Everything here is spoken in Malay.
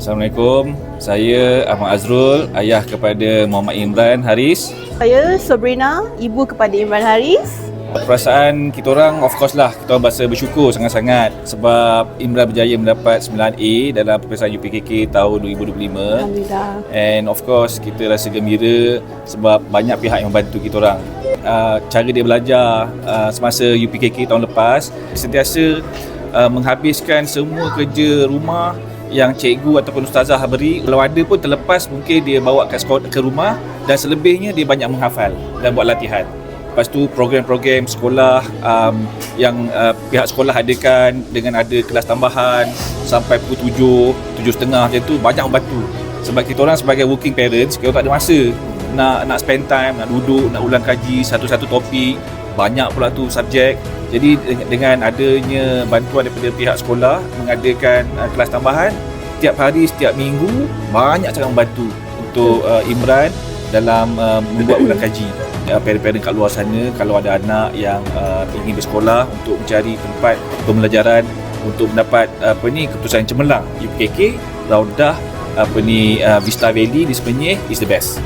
Assalamualaikum. Saya Ahmad Azrul, ayah kepada Muhammad Imran Haris. Saya Sabrina, ibu kepada Imran Haris. Perasaan kita orang, of course lah, kita orang berasa bersyukur sangat-sangat sebab Imran berjaya mendapat 9A dalam peperiksaan UPKK tahun 2025. Alhamdulillah. And of course, kita rasa gembira sebab banyak pihak yang membantu kita orang. Cara dia belajar semasa UPKK tahun lepas, sentiasa menghabiskan semua kerja rumah yang cikgu ataupun ustazah beri. Kalau ada pun terlepas, mungkin dia bawa ke rumah, dan selebihnya dia banyak menghafal dan buat latihan. Lepas tu program-program sekolah yang pihak sekolah adakan dengan ada kelas tambahan sampai pukul 7, 7.30 macam tu, banyak membantu. Sebab kita orang sebagai working parents, kita tak ada masa nak spend time, nak duduk, nak ulang kaji satu-satu topik, banyak pula tu subjek. Jadi dengan adanya bantuan daripada pihak sekolah mengadakan kelas tambahan setiap hari, setiap minggu, banyak sangat membantu untuk Imran dalam membuat ulang kaji. Parent-parent kat luar sana, kalau ada anak yang ingin bersekolah untuk mencari tempat pembelajaran untuk mendapat keputusan yang cemerlang, UPKK, Raudah Vista Valley di Sepenyih is the best.